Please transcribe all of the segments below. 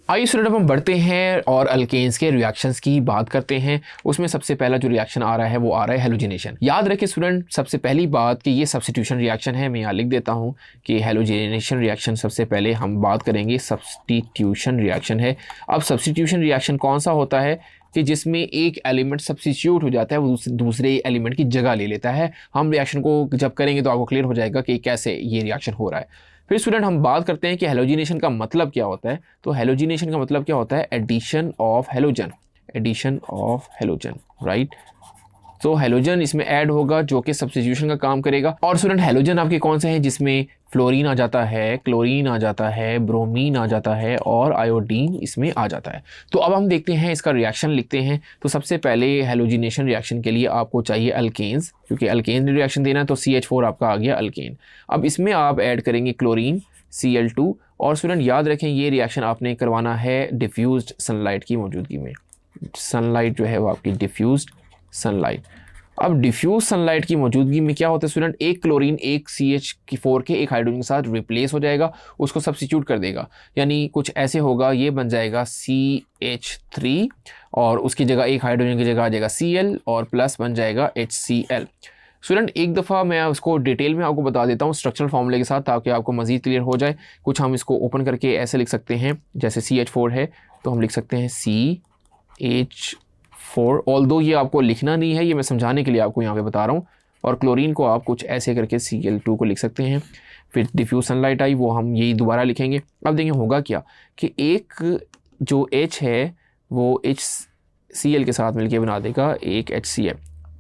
आइए स्टूडेंट, अब हम बढ़ते हैं और अल्केन्स के रिएक्शंस की बात करते हैं। उसमें सबसे पहला जो रिएक्शन आ रहा है वो आ रहा है हेलोजिनेशन। याद रखें स्टूडेंट, सबसे पहली बात कि ये सब्स्टिट्यूशन रिएक्शन है। मैं यहाँ लिख देता हूँ कि हेलोजिनेशन रिएक्शन सबसे पहले हम बात करेंगे सब्स्टिट्यूशन रिएक्शन है। अब सब्स्टिट्यूशन रिएक्शन कौन सा होता है कि जिसमें एक एलिमेंट सब्स्टिट्यूट हो जाता है, वो दूसरे एलिमेंट की जगह ले लेता है। हम रिएक्शन को जब करेंगे तो आपको क्लियर हो जाएगा कि कैसे ये रिएक्शन हो रहा है। फिर स्टूडेंट हम बात करते हैं कि हेलोजिनेशन का मतलब क्या होता है। तो हेलोजिनेशन का मतलब क्या होता है? Addition of halogen, addition of halogen, right. तो हेलोजन इसमें ऐड होगा जो कि सब्स्टिट्यूशन का काम करेगा। और स्टूडेंट हेलोजन आपके कौन से हैं? जिसमें फ्लोरीन आ जाता है, क्लोरीन आ जाता है, ब्रोमीन आ जाता है और आयोडीन इसमें आ जाता है। तो अब हम देखते हैं इसका रिएक्शन लिखते हैं। तो सबसे पहले हेलोजिनेशन रिएक्शन के लिए आपको चाहिए अल्केन्स, क्योंकि अल्केन रिएक्शन देना है तो CH4 आपका आ गया अल्केन। अब इसमें आप ऐड करेंगे क्लोरीन Cl2। और स्टूडेंट याद रखें ये रिएक्शन आपने करवाना है डिफ्यूज्ड सनलाइट की मौजूदगी में। सनलाइट जो है वो आपकी डिफ्यूज्ड सनलाइट। अब डिफ्यूज सनलाइट की मौजूदगी में क्या होता है स्टूडेंट? एक क्लोरीन एक CH4 के एक हाइड्रोजन के साथ रिप्लेस हो जाएगा, उसको सब्स्टिट्यूट कर देगा। यानी कुछ ऐसे होगा, ये बन जाएगा CH3 और उसकी जगह एक हाइड्रोजन की जगह आ जाएगा Cl और प्लस बन जाएगा HCl। स्टूडेंट एक दफ़ा मैं उसको डिटेल में आपको बता देता हूँ स्ट्रक्चरल फॉर्मूले के साथ, ताकि आपको मज़ीद क्लियर हो जाए। कुछ हम इसको ओपन करके ऐसे लिख सकते हैं, जैसे CH4 है तो हम लिख सकते हैं CH4। ऑल्दो ये आपको लिखना नहीं है, ये मैं समझाने के लिए आपको यहाँ पे बता रहा हूँ। और क्लोरीन को आप कुछ ऐसे करके Cl2 को लिख सकते हैं। फिर डिफ्यूज सनलाइट आई, वो हम यही दोबारा लिखेंगे। अब देखिए होगा क्या कि एक जो H है वो HCl के साथ मिलके बना देगा एक HCl।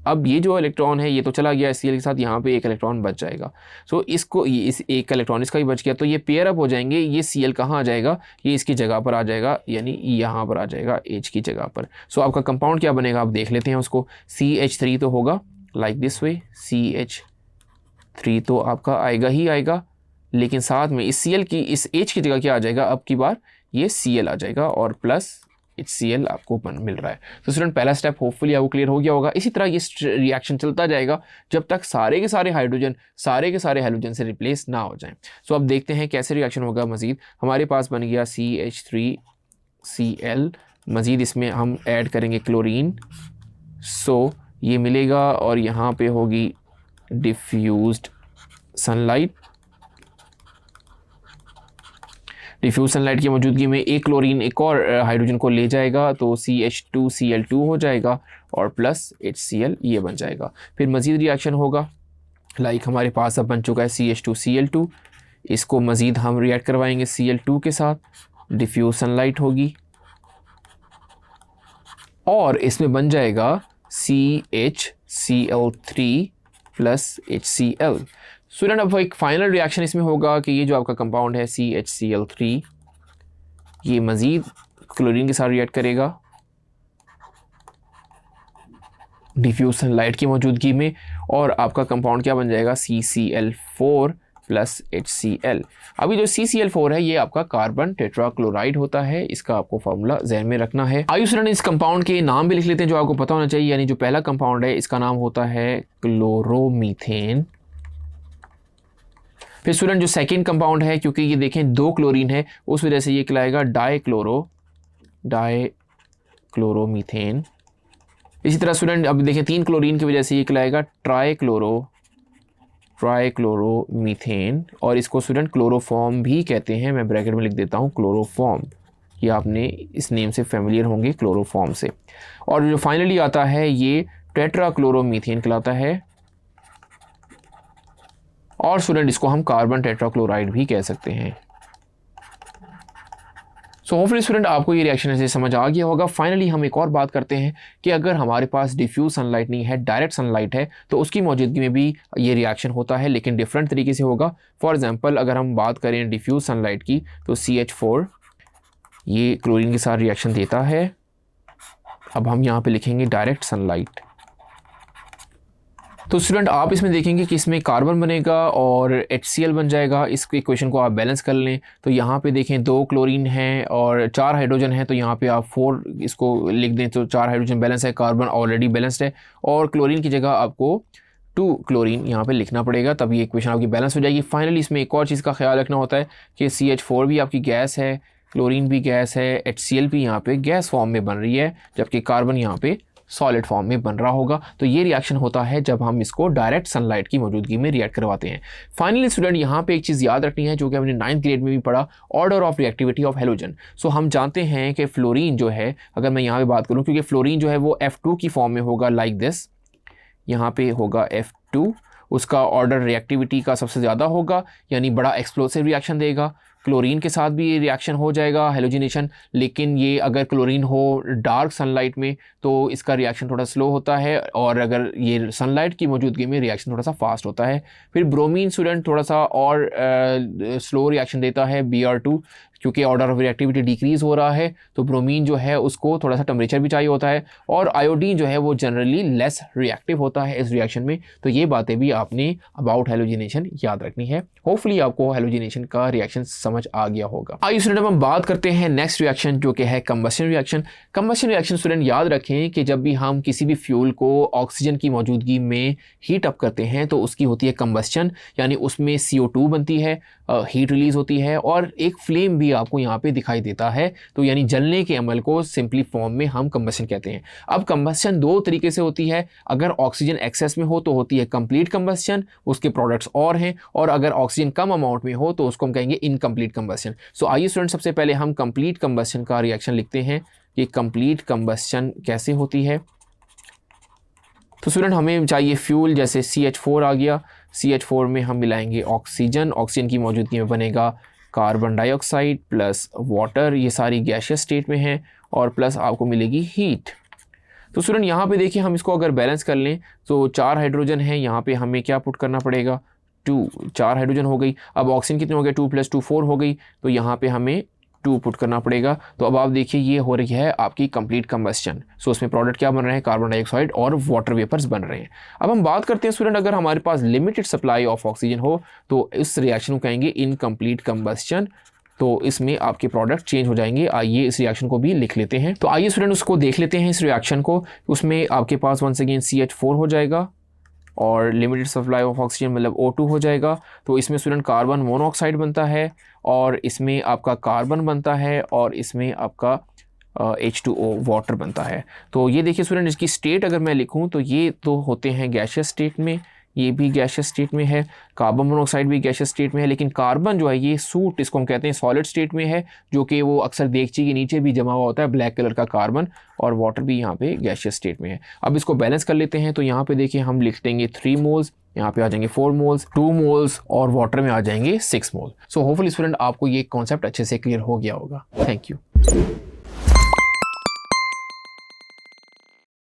अब ये जो इलेक्ट्रॉन है ये तो चला गया Cl के साथ, यहाँ पे एक इलेक्ट्रॉन बच जाएगा। सो इसको इस एक इलेक्ट्रॉन इसका ही बच गया, तो ये पेयर अप हो जाएंगे। ये Cl कहाँ आ जाएगा? ये इसकी जगह पर आ जाएगा, यानी यहाँ पर आ जाएगा H की जगह पर। सो आपका कंपाउंड क्या बनेगा आप देख लेते हैं उसको। CH3 तो होगा लाइक दिस वे, CH3 तो आपका आएगा ही आएगा, लेकिन साथ में इस Cl की इस H की जगह क्या आ जाएगा? अब की बार ये Cl आ जाएगा और प्लस HCl आपको मिल रहा है। तो स्टूडेंट पहला स्टेप होपफुली आपको क्लियर हो गया होगा। इसी तरह ये रिएक्शन चलता जाएगा जब तक सारे के सारे हाइड्रोजन सारे के सारे हेलोजन से रिप्लेस ना हो जाएं। सो अब देखते हैं कैसे रिएक्शन होगा। मजीद हमारे पास बन गया CH3Cl, मजीद इसमें हम ऐड करेंगे क्लोरीन, सो ये मिलेगा और यहाँ पे होगी डिफ्यूज्ड सनलाइट। डिफ्यूज सनलाइट की मौजूदगी में एक क्लोरीन एक और हाइड्रोजन को ले जाएगा तो CH2Cl2 हो जाएगा और प्लस HCl ये बन जाएगा। फिर मज़ीद रिएक्शन होगा, लाइक हमारे पास अब बन चुका है CH2Cl2। इसको मज़ीद हम रिएक्ट करवाएंगे Cl2 के साथ, डिफ्यूज सनलाइट होगी और इसमें बन जाएगा CHCl3 प्लस HCl। स्टूडेंट अब एक फाइनल रिएक्शन इसमें होगा कि ये जो आपका कंपाउंड है CHCl3 ये मज़ीद क्लोरीन के साथ रिएक्ट करेगा डिफ्यूज सनलाइट की मौजूदगी में, और आपका कंपाउंड क्या बन जाएगा? CCl4 plus HCl। अभी जो CCl4 है ये आपका कार्बन टेट्राक्लोराइड होता है, इसका आपको फार्मूला ज़हन में रखना है। आइए स्टूडेंट इस कंपाउंड के नाम भी लिख लेते हैं जो आपको पता होना चाहिए। यानी जो पहला कंपाउंड है इसका नाम होता है क्लोरोमीथेन। फिर स्टूडेंट जो सेकेंड कंपाउंड है, क्योंकि ये देखें दो क्लोरीन है उस वजह से ये कहलाएगा डाइक्लोरोमीथेन। इसी तरह स्टूडेंट अब देखें तीन क्लोरीन की वजह से ये कहलाएगा ट्राइक्लोरोमीथेन, और इसको स्टूडेंट क्लोरोफॉर्म भी कहते हैं। मैं ब्रैकेट में लिख देता हूँ क्लोरोफॉर्म, ये आपने इस नेम से फेमिलियर होंगे क्लोरोफॉर्म से। और जो फाइनली आता है ये टेट्राक्लोरोमीथेन कहलाता है, और स्टूडेंट इसको हम कार्बन टेट्राक्लोराइड भी कह सकते हैं। सो होपफुली स्टूडेंट आपको ये रिएक्शन ऐसे समझ आ गया होगा। फाइनली हम एक और बात करते हैं कि अगर हमारे पास डिफ्यूज सनलाइट नहीं है, डायरेक्ट सनलाइट है, तो उसकी मौजूदगी में भी ये रिएक्शन होता है, लेकिन डिफरेंट तरीके से होगा। फॉर एग्जांपल अगर हम बात करें डिफ्यूज सनलाइट की तो CH4 ये क्लोरीन के साथ रिएक्शन देता है। अब हम यहाँ पे लिखेंगे डायरेक्ट सनलाइट। तो स्टूडेंट आप इसमें देखेंगे कि इसमें कार्बन बनेगा और HCl बन जाएगा। इस इक्वेशन को आप बैलेंस कर लें तो यहाँ पे देखें दो क्लोरीन हैं और चार हाइड्रोजन है, तो यहाँ पे आप 4 इसको लिख दें तो 4 हाइड्रोजन बैलेंस है, कार्बन ऑलरेडी बैलेंस्ड है, और क्लोरीन की जगह आपको 2 क्लोरीन यहाँ पे लिखना पड़ेगा, तब ये इक्वेशन आपकी बैलेंस हो जाएगी। फाइनली इसमें एक और चीज़ का ख्याल रखना होता है कि CH4 भी आपकी गैस है, क्लोरीन भी गैस है, HCl भी यहाँ पे गैस फॉर्म में बन रही है, जबकि कार्बन यहाँ पे सॉलिड फॉर्म में बन रहा होगा। तो ये रिएक्शन होता है जब हम इसको डायरेक्ट सनलाइट की मौजूदगी में रिएक्ट करवाते हैं। फाइनली स्टूडेंट यहाँ पे एक चीज़ याद रखनी है जो कि हमने 9th ग्रेड में भी पढ़ा, order of reactivity of halogen. So हम जानते हैं कि फ्लोरीन जो है, अगर मैं यहाँ पे बात करूँ, क्योंकि फ्लोरीन जो है वो F2 की फॉर्म में होगा, लाइक दिस, यहाँ पे होगा F2, उसका ऑर्डर रिएक्टिविटी का सबसे ज़्यादा होगा, यानी बड़ा एक्सप्लोसिव रिएक्शन देगा। क्लोरीन के साथ भी ये रिएक्शन हो जाएगा हेलोजिनेशन, लेकिन ये अगर क्लोरीन हो डार्क सनलाइट में तो इसका रिएक्शन थोड़ा स्लो होता है, और अगर ये सनलाइट की मौजूदगी में रिएक्शन थोड़ा सा फास्ट होता है। फिर ब्रोमीन स्टूडेंट थोड़ा सा और स्लो रिएक्शन देता है, Br2, क्योंकि ऑर्डर ऑफ रिएक्टिविटी डिक्रीज़ हो रहा है, तो ब्रोमीन जो है उसको थोड़ा सा टेम्परेचर भी चाहिए होता है, और आयोडीन जो है वो जनरली लेस रिएक्टिव होता है इस रिएक्शन में। तो ये बातें भी आपने अबाउट हेलोजिनेशन याद रखनी है। होपफुली आपको हेलोजिनेशन का रिएक्शन समझ आ गया होगा। आइए स्टूडेंट हम बात करते हैं नेक्स्ट रिएक्शन जो कि है combustion reaction. Combustion reaction student याद रखें कि जब भी हम किसी भी फ्यूल को ऑक्सीजन की मौजूदगी में हीट अप करते हैं तो उसकी होती है कंबस्शन, यानी उसमें CO2 बनती है, हीट रिलीज होती है, और एक फ्लेम भी आपको यहाँ पे दिखाई देता है। तो यानी जलने के अमल को सिंपली फॉर्म में हम कंबशन कहते हैं। अब कंबशन दो तरीके से होती है, अगर ऑक्सीजन एक्सेस में हो तो होती है कंप्लीट कंबशन, उसके प्रोडक्ट्स और हैं, और अगर ऑक्सीजन कम अमाउंट में हो तो उसको हम कहेंगे इनकम्प्लीट कंबशन। सो आइए स्टूडेंट सबसे पहले हम कंप्लीट कंबशन का रिएक्शन लिखते हैं कि कंप्लीट कंबशन कैसे होती है। तो स्टूडेंट हमें चाहिए फ्यूल, जैसे CH4 आ गया, CH4 में हम मिलाएंगे ऑक्सीजन, ऑक्सीजन की मौजूदगी में बनेगा कार्बन डाइऑक्साइड प्लस वाटर, ये सारी गैसियस स्टेट में है, और प्लस आपको मिलेगी हीट। तो स्टूडेंट यहाँ पे देखिए हम इसको अगर बैलेंस कर लें तो 4 हाइड्रोजन है, यहाँ पे हमें क्या पुट करना पड़ेगा, 2, 4 हाइड्रोजन हो गई। अब ऑक्सीजन कितने हो गए, 2 + 2 4 हो गई, तो यहाँ पे हमें 2 पुट करना पड़ेगा। तो अब आप देखिए ये हो रही है आपकी कंप्लीट कंबस्शन। सो उसमें प्रोडक्ट क्या बन रहे हैं, कार्बन डाइऑक्साइड और वाटर वेपर्स बन रहे हैं। अब हम बात करते हैं स्टूडेंट, अगर हमारे पास लिमिटेड सप्लाई ऑफ ऑक्सीजन हो तो इस रिएक्शन को कहेंगे इनकम्प्लीट कंबस्शन। तो इसमें आपके प्रोडक्ट चेंज हो जाएंगे। आइए इस रिएक्शन को भी लिख लेते हैं। तो आइए स्टूडेंट उसको देख लेते हैं इस रिएक्शन को। उसमें आपके पास वंस अगेन CH4 हो जाएगा और लिमिटेड सप्लाई ऑफ ऑक्सीजन मतलब O2 हो जाएगा। तो इसमें स्टूडेंट कार्बन मोनोऑक्साइड बनता है, और इसमें आपका कार्बन बनता है, और इसमें आपका H2O वाटर बनता है। तो ये देखिए स्टूडेंट, इसकी स्टेट अगर मैं लिखूं तो ये तो होते हैं गैसियस स्टेट में, ये भी गैसियस स्टेट में है, कार्बन मोनोऑक्साइड भी गैसियस स्टेट में है, लेकिन कार्बन जो है ये सूट, इसको हम कहते हैं सॉलिड स्टेट में है, जो कि वो अक्सर देगची के नीचे भी जमा हुआ होता है, ब्लैक कलर का कार्बन, और वाटर भी यहाँ पे गैसियस स्टेट में है। अब इसको बैलेंस कर लेते हैं। तो यहाँ पे देखिए हम लिख देंगे 3 मोल्स, यहाँ पे आ जाएंगे 4 मोल्स, 2 मोल्स, और वाटर में आ जाएंगे 6 मोल। सो होपफुली स्टूडेंट आपको ये कॉन्सेप्ट अच्छे से क्लियर हो गया होगा। Thank you.